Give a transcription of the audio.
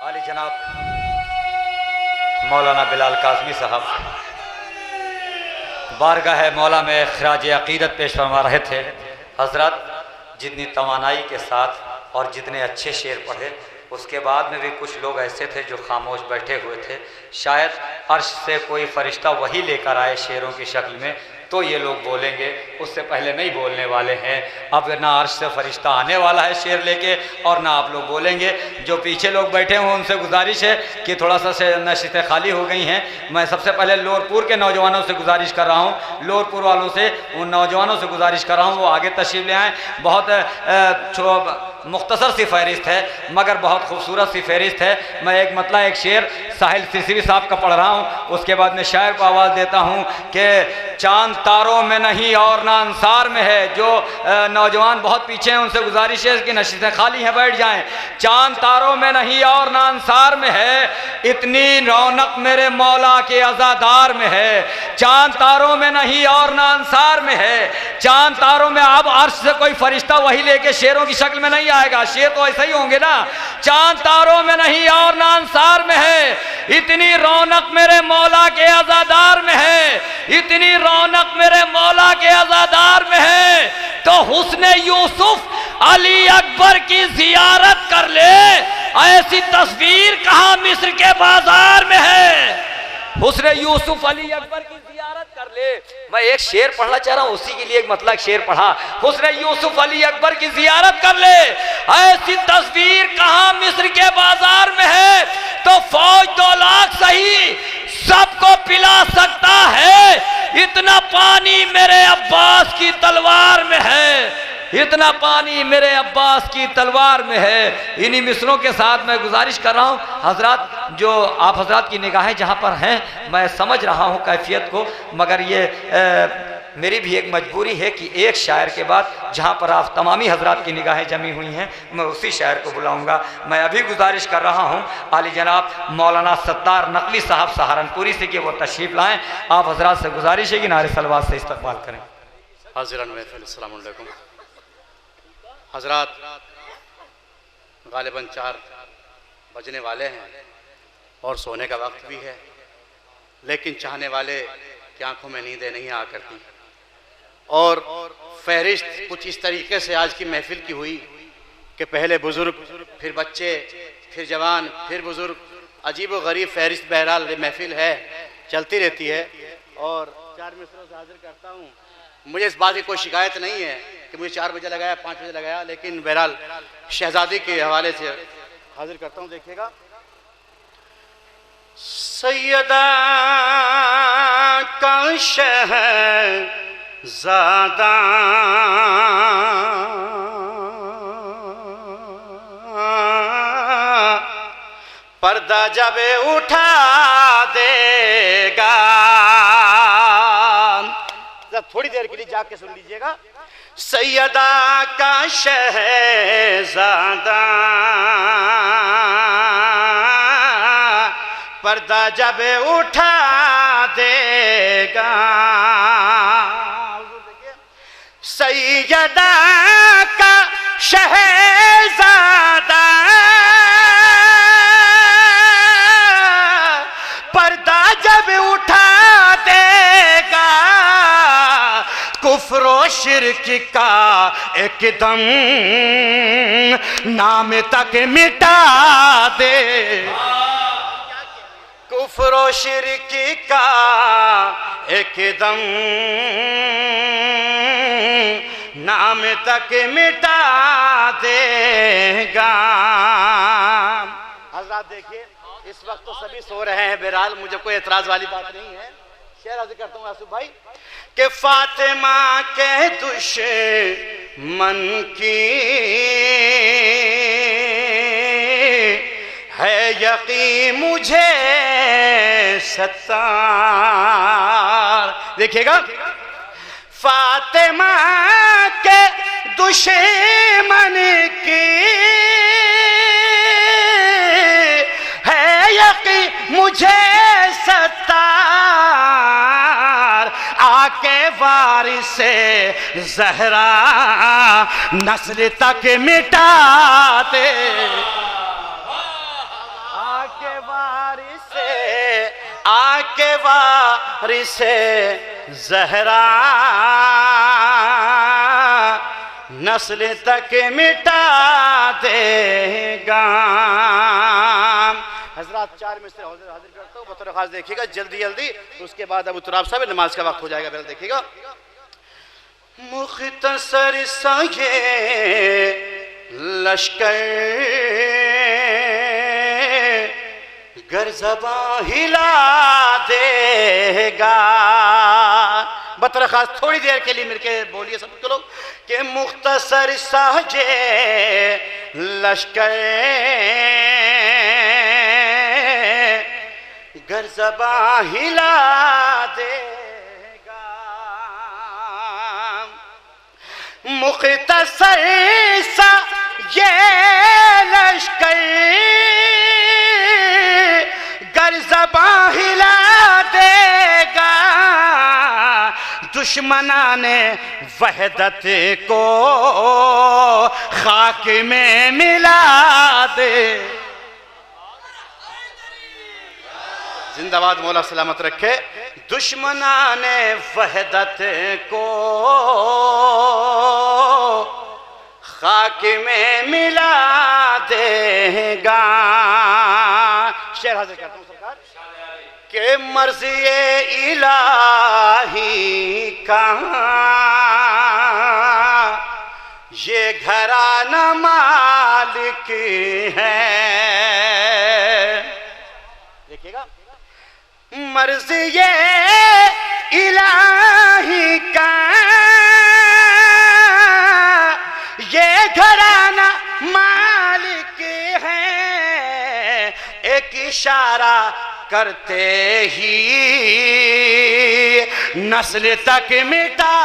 आली जनाब मौलाना बिलाल काज़मी साहब बारगाह मौला में खराज अक़ीदत पेश फरमा रहे थे। हज़रत जितनी तवानाई के साथ और जितने अच्छे शेर पढ़े, उसके बाद में भी कुछ लोग ऐसे थे जो खामोश बैठे हुए थे। शायद अर्श से कोई फरिश्ता वही लेकर आए शेरों की शक्ल में तो ये लोग बोलेंगे, उससे पहले नहीं बोलने वाले हैं। अब ना अर्श से फरिश्ता आने वाला है शेर लेके और ना आप लोग बोलेंगे। जो पीछे लोग बैठे हों उनसे गुजारिश है कि थोड़ा सा से नशिस्तें खाली हो गई हैं। मैं सबसे पहले लोरपुर के नौजवानों से गुजारिश कर रहा हूँ, लोरपुर वालों से, उन नौजवानों से गुजारिश कर रहा हूँ वो आगे तशरीफ़ ले आएँ। बहुत मुख्तसर सी फहरिस्त है मगर बहुत खूबसूरत सी फहरिस्त है। मैं एक मतलब एक शेर साहिल सिरसिरी साहब का पढ़ रहा हूँ, उसके बाद में शायर को आवाज़ देता हूँ कि चांद तारों में नहीं और ना अंसार में है। जो नौजवान बहुत पीछे हैं उनसे गुजारिश है कि नशिस्तें खाली हैं, बैठ जाएं। चांद तारों में नहीं और ना अंसार में है, इतनी रौनक मेरे मौला के अज़ादार में है। चांद तारों में नहीं और ना अंसार में है, चांद तारों में। अब अर्श से कोई फरिश्ता वही लेके शेरों की शक्ल में नहीं आएगा, शेर तो ऐसे ही होंगे ना। चांद तारों में नहीं और ना अंसार में है, इतनी रौनक मेरे मौला के अज़ादार में है, इतनी रौनक मेरे मौला के अज़ादार में है। तो हुस्ने यूसुफ अली अकबर की जियारत कर ले, ऐसी तस्वीर कहां मिस्र के बाजार में है। हुस्ने यूसुफ अली अकबर की जियारत कर ले। मैं एक शेर पढ़ना चाह रहा हूं, उसी के लिए एक मतलब शेर पढ़ा। हुस्ने यूसुफ अली अकबर की जियारत कर ले, ऐसी तस्वीर कहां मिस्र के बाजार में है। तो फौज 2 लाख सही सबको पिला सकता है, इतना पानी मेरे अब्बास की तलवार में है, इतना पानी मेरे अब्बास की तलवार में है। इन्हीं मिसरों के साथ मैं गुजारिश कर रहा हूँ हजरत, जो आप हजरत की निगाहें जहाँ पर हैं मैं समझ रहा हूँ कैफियत को, मगर ये मेरी भी एक मजबूरी है कि एक शायर के बाद जहाँ पर आप तमामी हजरात की निगाहें जमी हुई हैं मैं उसी शायर को बुलाऊंगा। मैं अभी गुजारिश कर रहा हूँ आली जनाब मौलाना सत्तार नकवी साहब सहारनपुरी से कि वो तशरीफ़ लाएँ। आप हजरात से गुजारिश है कि नारे सलवात से इस्तकबाल करें। हाज़िरान महफ़िल अस्सलाम वालेकुम। हजरात गालिबन 4 बजने वाले हैं और सोने का वक्त भी है, लेकिन चाहने वाले की आंखों में नींदें नहीं आ करती। और फहरिस्त कुछ इस तरीके से आज की महफिल की हुई कि पहले बुज़ुर्ग, फिर बच्चे, फिर जवान, फिर बुज़ुर्ग। अजीब व गरीब फहरिस्त बहरहाल महफिल है, चलती रहती है। और 4 मिसरों से हाजिर करता हूँ। मुझे इस बात की कोई शिकायत नहीं है कि मुझे 4 बजे लगाया, 5 बजे लगाया, लेकिन बहरहाल शहजादी के हवाले से हाजिर करता हूँ। देखिएगा, सैयदा का शहज़ादा पर्दा जब उठा देगा, थोड़ी देर के लिए जाके सुन लीजिएगा। सैयदा का शहज़ादा पर्दा जब उठा देगा, सैयदा का शहज़ादा पर्दा जब उठा देगा, कुफ्र व शिर्क का एकदम नाम तक मिटा दे, कुफ्र व शिर्क का एकदम नाम तक मिटा देगा। हज़रात देखिए, इस वक्त तो सभी सो रहे हैं, बहरहाल मुझे कोई एतराज वाली बात नहीं है। शेर अर्ज़ करता हूँ आसुफ भाई कि फातिमा के दुश्मन की है यकीन मुझे सत्तार। देखिएगा, फातिमा के दुश्मन की है यकीन मुझे सत्तार, आके वारिस ज़हरा नस्ल तक मिटा दे, आके वारिसे ज़हरा नस्ल तक मिटा देगा। हजरात 4 मिसरे हाजिर करता हूँ, बतौर खास देखिएगा जल्दी जल्दी, उसके बाद अब तुराब साहब नमाज का वक्त हो जाएगा। पहले देखिएगा मुख्तसर सा ये लश्कर गर ज़बां हिला देगा। बतौर खास थोड़ी देर के लिए मिलके बोलिए सब लोग कि मुख्तसर सा ये लश्कर गर ज़बां हिला देगा। मुख्तसर सा ये लश्कर गर ज़बां हिला देगा। दुश्मनाने वहदत को खाक में मिला दे। जिंदाबाद मौला सलामत रखे। दुश्मनाने वहदत को खाक में मिला देगा। शेर हाजिर करता हूँ सरकार के मर्ज़ी इलाही का ये घराना मालिक है। देखिएगा मर्ज़ी इलाही का ये घराना मालिक है। एक इशारा करते ही नस्ल तक मिटा